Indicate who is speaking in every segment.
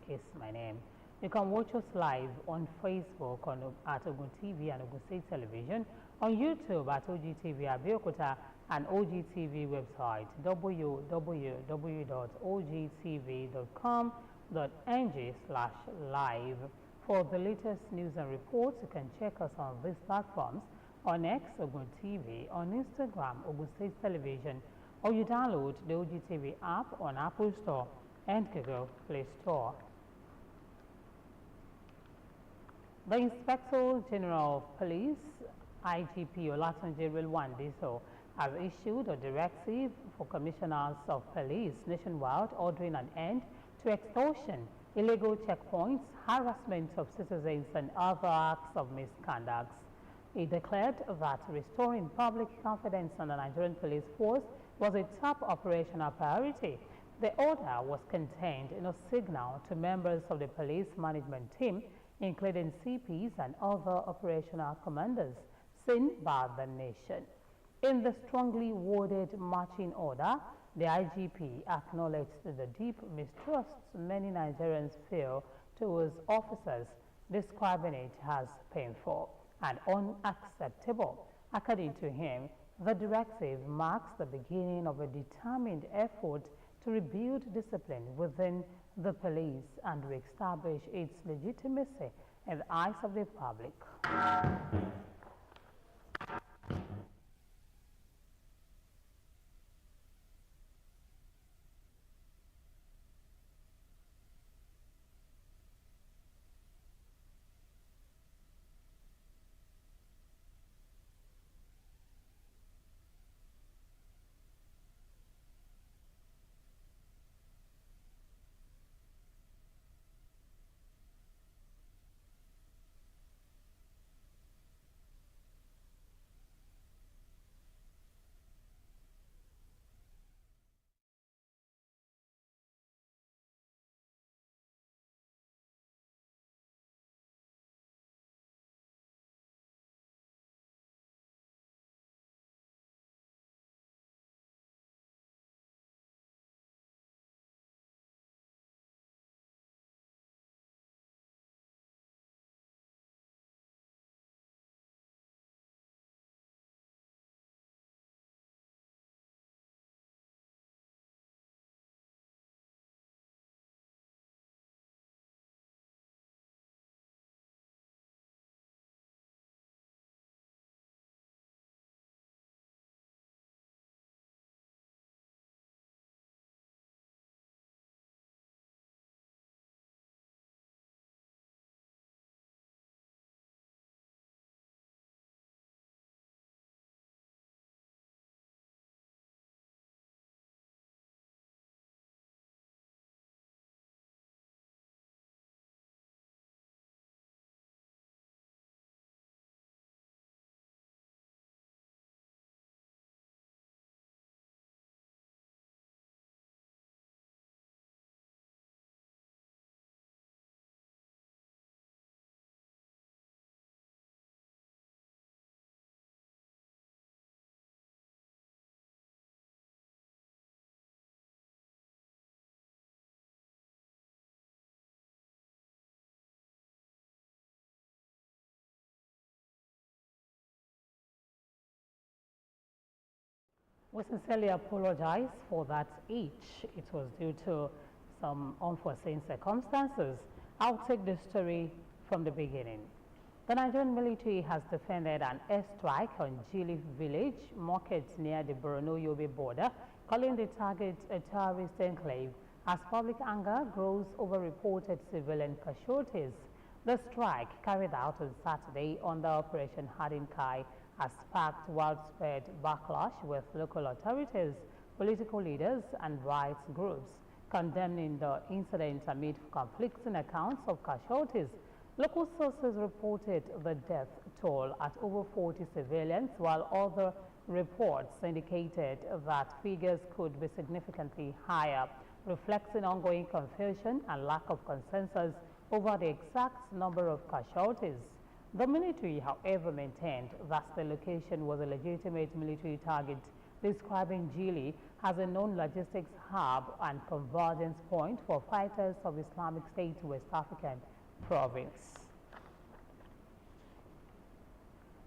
Speaker 1: is my name. You can watch us live on Facebook at OGTV and Ogun State Television, on YouTube at OGTV Abeokuta, and OGTV website www.ogtv.com.ng/live. For the latest news and reports, you can check us on these platforms: on X, Ogun TV; on Instagram, Ogun State Television; or you download the OGTV app on Apple Store and Google Play Store. The Inspector General of Police, IGP Olatunji Rilwandiso, has issued a directive for commissioners of police nationwide ordering an end to extortion, illegal checkpoints, harassment of citizens, and other acts of misconduct. He declared that restoring public confidence in the Nigerian police force was a top operational priority. The order was contained in a signal to members of the police management team, including CPs and other operational commanders, seen by the nation. In the strongly worded marching order, the IGP acknowledged the deep mistrust many Nigerians feel towards officers, describing it as painful and unacceptable. According to him, the directive marks the beginning of a determined effort to rebuild discipline within the police and re-establish its legitimacy in the eyes of the public. We sincerely apologize for that each. It was due to some unforeseen circumstances. I'll take the story from the beginning. The Nigerian military has defended an airstrike on Jili village market near the Borno-Yobe border, calling the target a terrorist enclave as public anger grows over reported civilian casualties. The strike, carried out on Saturday under Operation Hardin Kai, has sparked widespread backlash, with local authorities, political leaders, and rights groups condemning the incident amid conflicting accounts of casualties. Local sources reported the death toll at over 40 civilians, while other reports indicated that figures could be significantly higher, reflecting ongoing confusion and lack of consensus over the exact number of casualties. The military, however, maintained that the location was a legitimate military target describing Gili as a known logistics hub and convergence point for fighters of Islamic State West African province.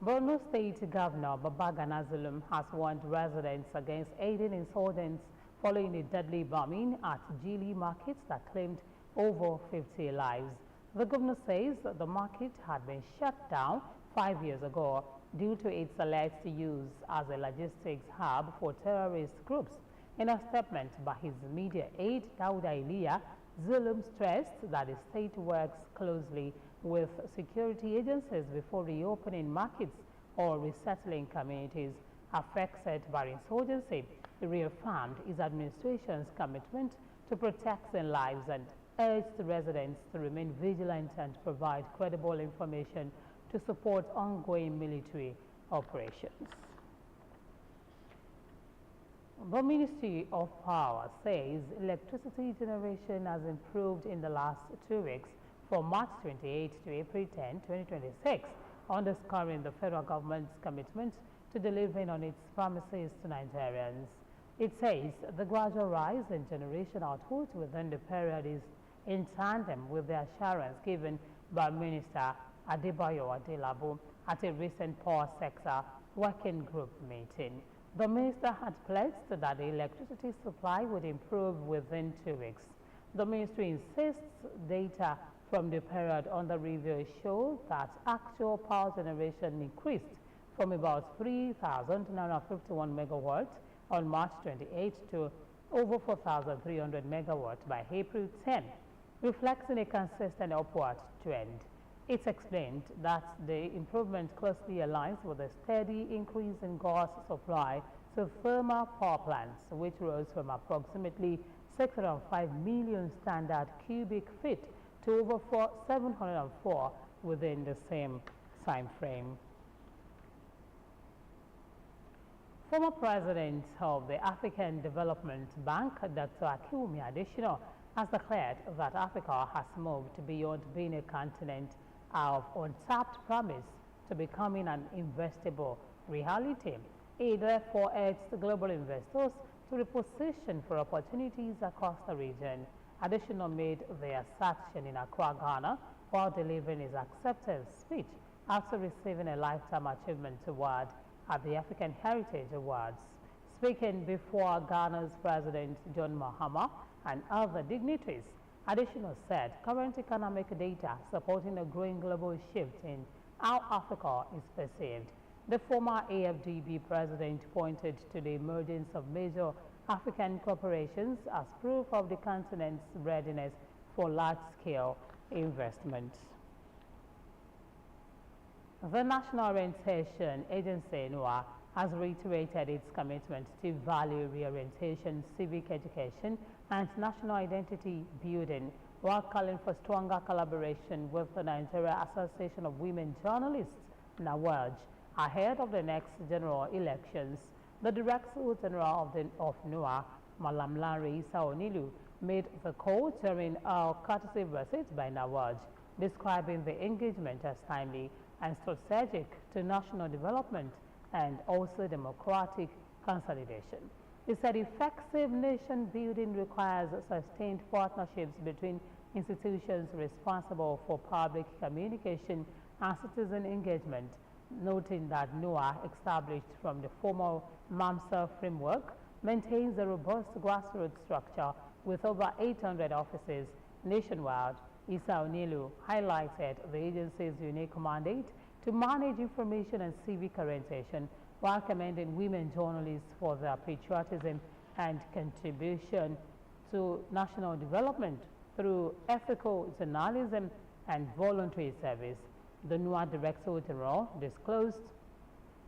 Speaker 1: Borno State Governor Babagana Zulum has warned residents against aiding insurgents following a deadly bombing at Gili markets that claimed over 50 lives. The governor says the market had been shut down 5 years ago due to its alleged use as a logistics hub for terrorist groups. In a statement by his media aide, Dauda Iliya, Zulum stressed that the state works closely with security agencies before reopening markets or resettling communities affected by insurgency. He reaffirmed his administration's commitment to protecting lives and urged residents to remain vigilant and provide credible information to support ongoing military operations. The Ministry of Power says electricity generation has improved in the last 2 weeks from March 28 to April 10, 2026, underscoring the federal government's commitment to delivering on its promises to Nigerians. It says the gradual rise in generation output within the period is in tandem with the assurance given by Minister Adebayo Adelabu at a recent power sector working group meeting. The minister had pledged that the electricity supply would improve within 2 weeks. The ministry insists data from the period under review show that actual power generation increased from about 3,951 megawatts on March 28 to over 4,300 megawatts by April 10, reflecting a consistent upward trend. It's explained that the improvement closely aligns with a steady increase in gas supply to thermal power plants, which rose from approximately 605 million standard cubic feet to over 704 within the same time frame. Former President of the African Development Bank, Dr. Akiwumi Adesina, has declared that Africa has moved beyond being a continent of untapped promise to becoming an investable reality. He therefore urged global investors to reposition for opportunities across the region. Adesina made the assertion in Accra, Ghana, while delivering his acceptance speech after receiving a Lifetime Achievement Award at the African Heritage Awards. Speaking before Ghana's President John Mahama and other dignitaries, Adesina said current economic data supporting a growing global shift in how Africa is perceived. The former AFDB president pointed to the emergence of major African corporations as proof of the continent's readiness for large-scale investment. The National Orientation Agency, NOAA, has reiterated its commitment to value reorientation, civic education, and national identity building, while calling for stronger collaboration with the Nigeria Association of Women Journalists, NAWAJ, ahead of the next general elections. The Director General of NOAA, Malam Larry Saonilu, made the call during a courtesy visit by NAWAJ, describing the engagement as timely and strategic to national development and also democratic consolidation. He said effective nation building requires sustained partnerships between institutions responsible for public communication and citizen engagement, noting that NOAA, established from the former MAMSA framework, maintains a robust grassroots structure with over 800 offices nationwide. Issa Onilu highlighted the agency's unique mandate to manage information and civic orientation, while commending women journalists for their patriotism and contribution to national development through ethical journalism and voluntary service. The NOAA Director General disclosed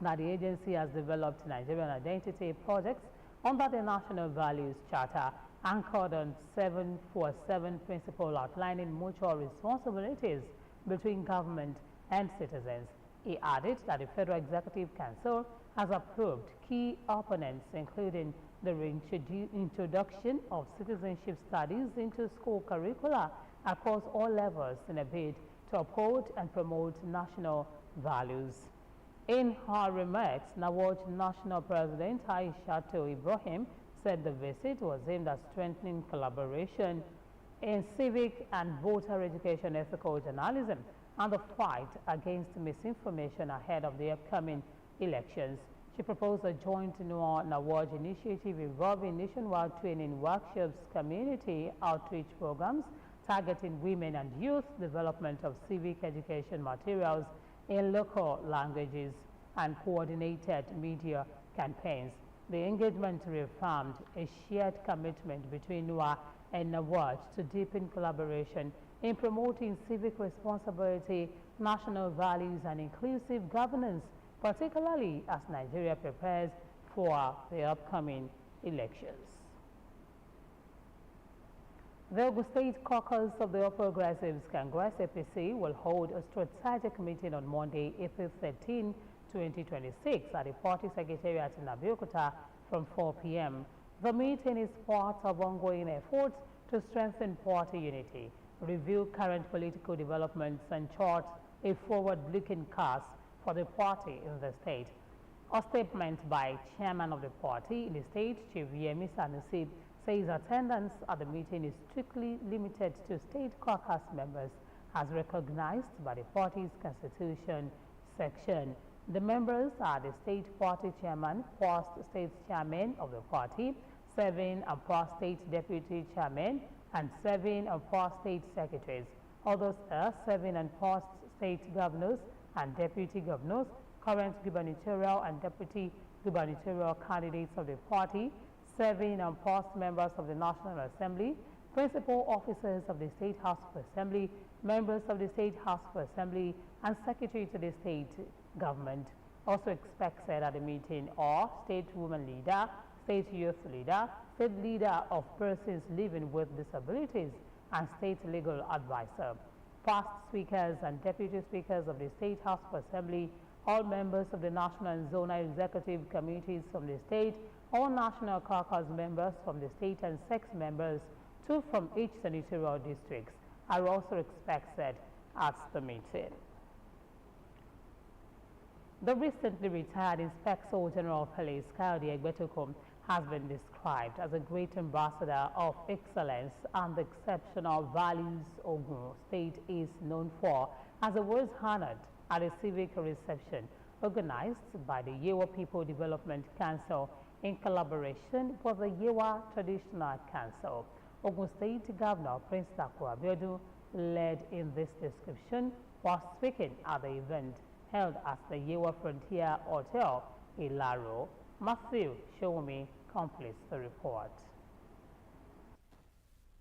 Speaker 1: that the agency has developed Nigerian identity projects under the National Values Charter, anchored on 747 principle outlining mutual responsibilities between government and citizens. He added that the Federal Executive Council has approved key opponents, including the introduction of citizenship studies into school curricula across all levels in a bid to uphold and promote national values. In her remarks, Nawaj National President Aishatu Ibrahim said the visit was aimed at strengthening collaboration in civic and voter education, ethical journalism, and the fight against misinformation ahead of the upcoming elections. She proposed a joint Nawaj initiative involving nationwide training workshops, community outreach programs targeting women and youth, development of civic education materials in local languages, and coordinated media campaigns. The engagement reaffirmed a shared commitment between NUA and Nawaj to deepen collaboration in promoting civic responsibility, national values, and inclusive governance, particularly as Nigeria prepares for the upcoming elections. The Ogun State Caucus of the All Progressives Congress APC will hold a strategic meeting on Monday, April 13, 2026 at the party secretariat in Abeokuta from 4 p.m. The meeting is part of ongoing efforts to strengthen party unity, review current political developments, and chart a forward-looking course for the party in the state. A statement by chairman of the party in the state, Chief Yemi Sanusi, says attendance at the meeting is strictly limited to state caucus members as recognized by the party's constitution section. The members are the state party chairman, past state chairman of the party, serving and past state deputy chairman, and serving and past state secretaries. Others are serving and past state governors and deputy governors, current gubernatorial and deputy gubernatorial candidates of the party, serving and past members of the National Assembly, principal officers of the State House of Assembly, members of the State House of Assembly, and secretary to the state government. Also expected at the meeting are state woman leader, state youth leader, state leader of persons living with disabilities, and state legal advisor. Past speakers and deputy speakers of the State House of Assembly, all members of the national and zonal executive committees from the state, all national caucus members from the state, and 6 members, 2 from each senatorial districts, are also expected at the meeting. The recently retired Inspector General of Police, Kayode Egbetokun, has been described as a great ambassador of excellence and the exceptional values Ogun State is known for, as he was honored at a civic reception organized by the Yewa People Development Council in collaboration with the Yewa Traditional Council. Ogun State Governor Prince Dapo Abiodun led in this description while speaking at the event held at the Yewa Frontier Hotel, Ilaro. Matthew Showomi completes the report.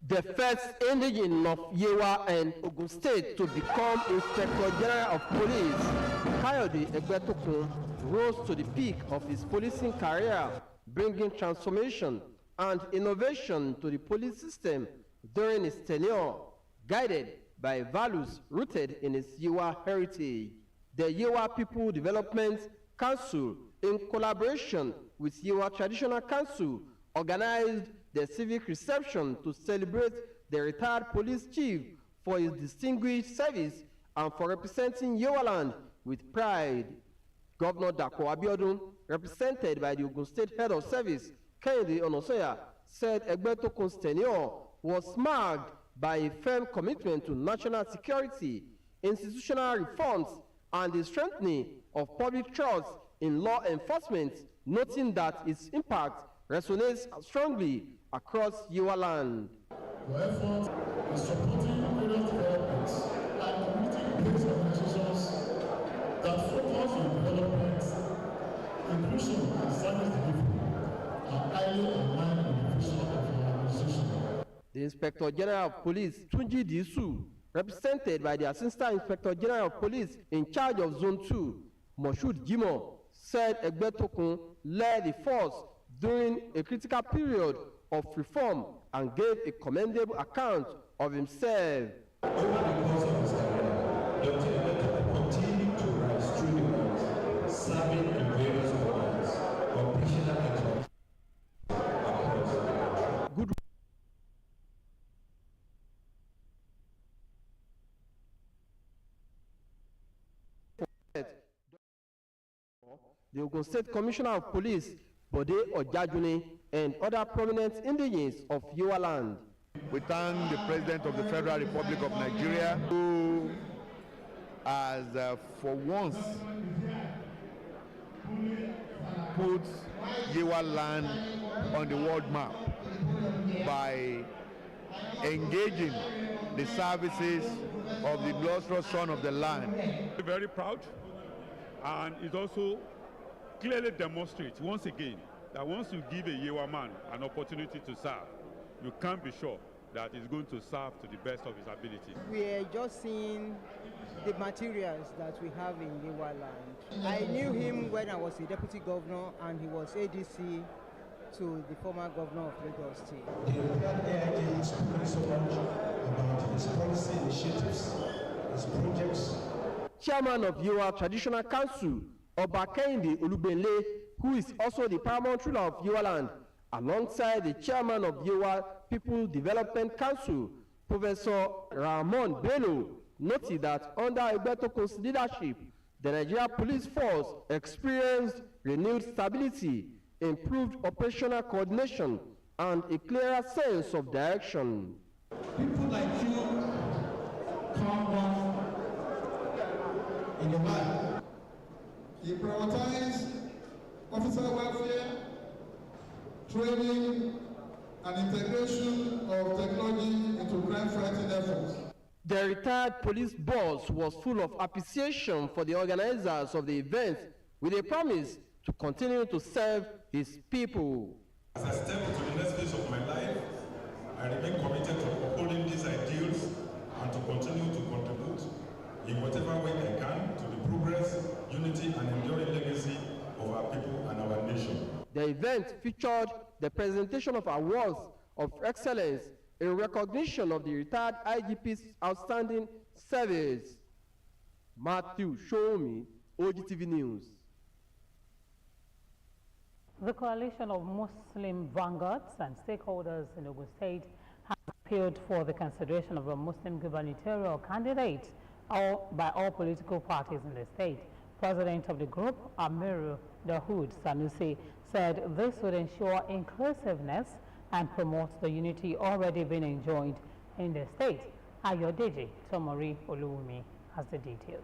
Speaker 2: The first indigene of Yewa and Ogun State to become Inspector General of Police, Kayode Egbetokun, rose to the peak of his policing career, bringing transformation and innovation to the police system during his tenure, guided by values rooted in his Yewa heritage. The Yewa People Development Council, in collaboration with Yewa Traditional Council, organized the civic reception to celebrate the retired police chief for his distinguished service and for representing Yewa land with pride. Governor Dapo Abiodun, represented by the Ogun State Head of Service, Kehinde Onosoya, said Egbetokun's tenure was marked by a firm commitment to national security, institutional reforms, and the strengthening of public trust in law enforcement, noting that its impact resonates strongly across Yewa land.
Speaker 3: Your effort in supporting various developments and community-based organizations that focus on development, inclusion, and service delivery are highly aligned with the vision of our organization.
Speaker 2: The Inspector General of Police, Tunji Disu, represented by the Assistant Inspector General of Police in charge of Zone 2, Moshood Jimo, said Egbetokun led the force during a critical period of reform and gave a commendable account of himself.
Speaker 3: Over the course of his career, Dr. Egbetokun continued to rise through the ranks, serving in various roles, operational excellence across the country.
Speaker 2: Good the Ogun State Commissioner of Police, Bode Ojajuni, and other prominent indigenes of Yewa land.
Speaker 4: We thank the President of the Federal Republic of Nigeria, who has for once put Yewa land on the world map by engaging the services of the illustrious son of the land.
Speaker 5: Very proud, and it also clearly demonstrates once again that once you give a Yewa man an opportunity to serve, you can't be sure that he's going to serve to the best of his ability.
Speaker 6: We are just seeing the materials that we have in Yewa land. I knew him when I was a deputy governor, and he was ADC to the former governor of Lagos State.
Speaker 3: The retired AIG has spoken so much about his policy initiatives, his projects.
Speaker 2: Chairman of Yewa Traditional Council, Oba Kehinde Olugbenle, who is also the paramount ruler of Yewa land, alongside the chairman of Yewa People Development Council, Professor Ramon Bello, noted that under Egbetokun's leadership, the Nigeria Police Force experienced renewed stability, improved operational coordination, and a clearer sense of direction.
Speaker 3: People like you come on in the mind. He prioritized officer welfare, training, and integration of technology into crime-fighting efforts.
Speaker 2: The retired police boss was full of appreciation for the organizers of the event, with a promise to continue to serve his people.
Speaker 7: As I step into the next phase of my life, I remain committed to upholding these ideals and to continue to contribute in whatever way I can to the progress, unity, and enduring legacy of our people and our nation.
Speaker 2: The event featured the presentation of awards of excellence in recognition of the retired IGP's outstanding service. Matthew Shomi, OGTV News.
Speaker 1: The coalition of Muslim vanguards and stakeholders in Ogun State has appealed for the consideration of a Muslim gubernatorial candidate by all political parties in the state. President of the group, Amiru Dahoud Sanusi, said this would ensure inclusiveness and promote the unity already being enjoyed in the state. Ayodeji Tomori Oluwumi has the details.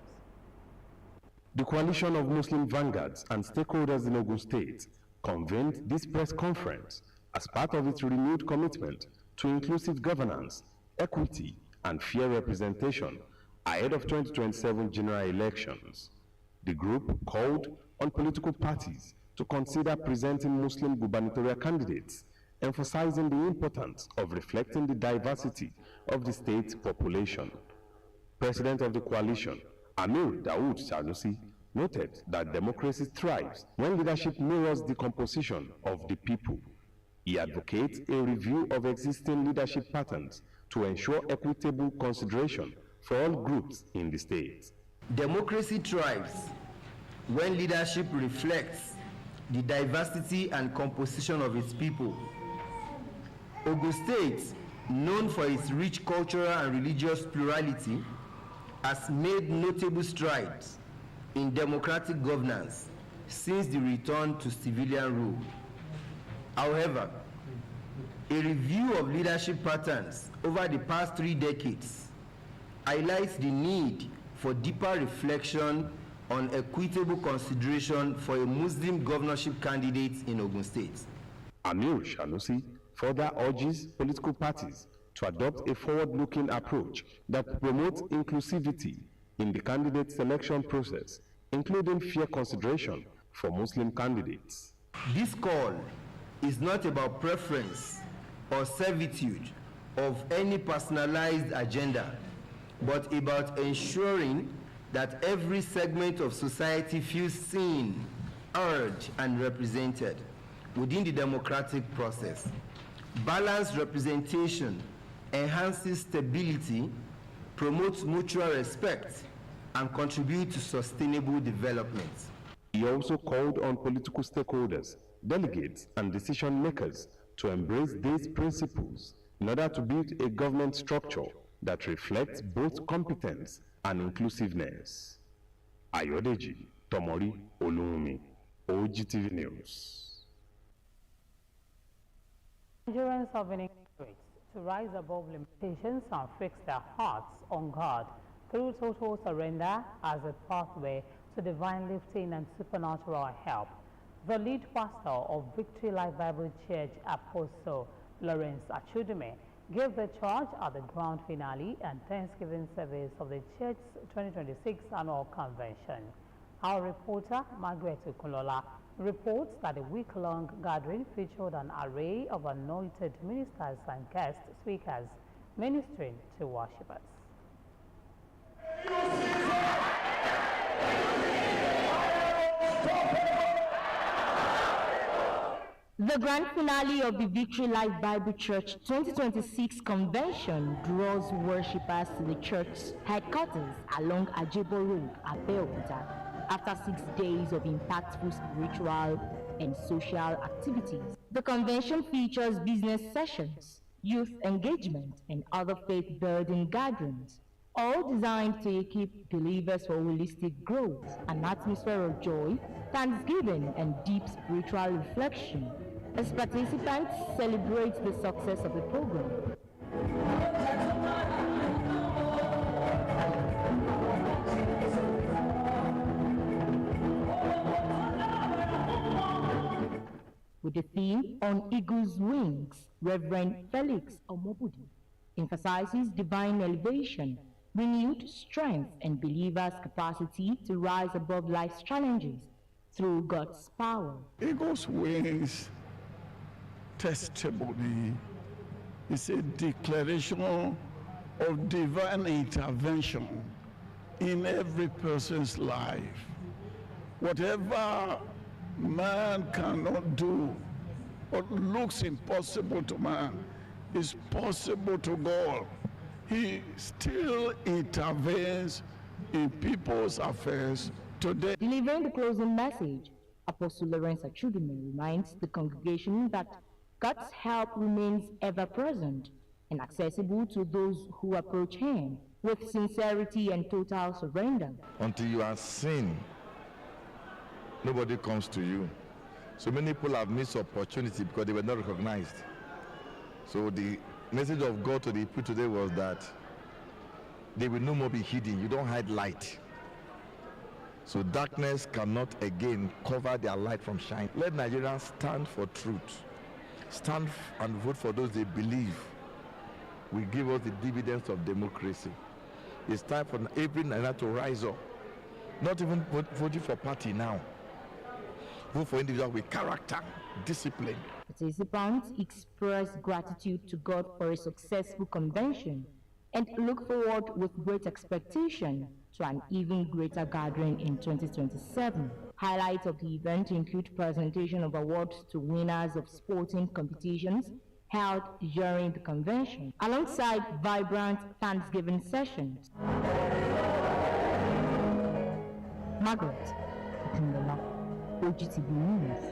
Speaker 8: The coalition of Muslim vanguards and stakeholders in Ogun State convened this press conference as part of its renewed commitment to inclusive governance, equity, and fair representation ahead of 2027 general elections. The group called on political parties to consider presenting Muslim gubernatorial candidates, emphasizing the importance of reflecting the diversity of the state's population. President of the coalition, Amir Dawood Sanusi, noted that democracy thrives when leadership mirrors the composition of the people. He advocates a review of existing leadership patterns to ensure equitable consideration for all groups in the state.
Speaker 9: Democracy thrives when leadership reflects the diversity and composition of its people. Ogun State, known for its rich cultural and religious plurality, has made notable strides in democratic governance since the return to civilian rule. However, a review of leadership patterns over the past 3 decades highlights the need for deeper reflection on equitable consideration for a Muslim governorship candidate in Ogun State.
Speaker 8: Amir Sanusi further urges political parties to adopt a forward-looking approach that promotes inclusivity in the candidate selection process, including fair consideration for Muslim candidates.
Speaker 9: This call is not about preference or servitude of any personalized agenda, but about ensuring that every segment of society feels seen, heard, and represented within the democratic process. Balanced representation enhances stability, promotes mutual respect, and contributes to sustainable development.
Speaker 8: He also called on political stakeholders, delegates, and decision makers to embrace these principles in order to build a government structure that reflects both competence and inclusiveness. Ayodeji Tomori Oluwumi, OGTV News.
Speaker 1: Nigerians have been encouraged to rise above limitations and fix their hearts on God through total surrender as a pathway to divine lifting and supernatural help. The lead pastor of Victory Life Bible Church, Apostle Lawrence Achudume, gave the charge at the grand finale and Thanksgiving service of the church's 2026 annual convention. Our reporter, Margaret Ukulola, reports that a week-long gathering featured an array of anointed ministers and guest speakers ministering to worshippers.
Speaker 10: The grand finale of the Victory Life Bible Church 2026 convention draws worshippers to the church's headquarters along Ajebo Road, Abeokuta, after 6 days of impactful spiritual and social activities. The convention features business sessions, youth engagement, and other faith-building gatherings, all designed to equip believers for holistic growth, an atmosphere of joy, thanksgiving, and deep spiritual reflection as participants celebrate the success of the program. With the theme On Eagle's Wings, Reverend Felix Omobudi emphasizes divine elevation, renewed strength, and believers' capacity to rise above life's challenges through God's power.
Speaker 3: Eagle's Wings testimony is a declaration of divine intervention in every person's life. Whatever man cannot do, what looks impossible to man, is possible to God. He still intervenes in people's affairs today.
Speaker 10: Delivering the closing message, Apostle Lawrence Achudume reminds the congregation that God's help remains ever present and accessible to those who approach Him with sincerity and total surrender.
Speaker 4: Until you are seen, nobody comes to you. So many people have missed opportunity because they were not recognized. So the message of God to the people today was that they will no more be hidden. You don't hide light. So darkness cannot again cover their light from shining. Let Nigerians stand for truth. Stand and vote for those they believe will give us the dividends of democracy. It's time for every Nigerian to rise up. Not even voting for party now. Vote for individuals with character, discipline.
Speaker 10: Participants express gratitude to God for a successful convention and look forward with great expectation to an even greater gathering in 2027. Highlights of the event include presentation of awards to winners of sporting competitions held during the convention, alongside vibrant Thanksgiving sessions. Margaret Ukulola, OGTV News.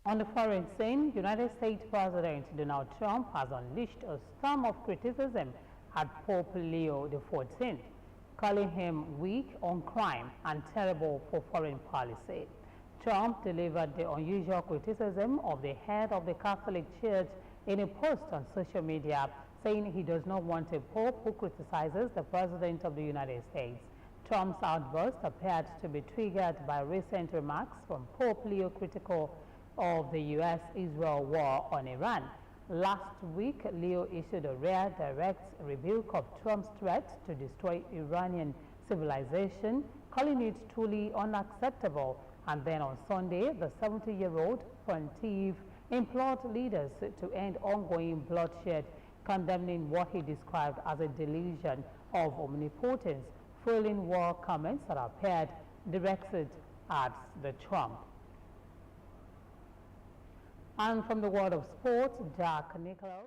Speaker 1: On the foreign scene, United States President Donald Trump has unleashed a storm of criticism at Pope Leo XIV, calling him weak on crime and terrible for foreign policy. Trump delivered the unusual criticism of the head of the Catholic Church in a post on social media, saying he does not want a pope who criticizes the President of the United States. Trump's outburst appeared to be triggered by recent remarks from Pope Leo critical of the U.S.-Israel war on Iran. Last week, Leo issued a rare direct rebuke of Trump's threat to destroy Iranian civilization, calling it truly unacceptable. And then on Sunday, the 70-year-old pontiff implored leaders to end ongoing bloodshed, condemning what he described as a delusion of omnipotence, fueling war comments that appeared directed at the Trump. And from the world of sports, Jack Nicklaus.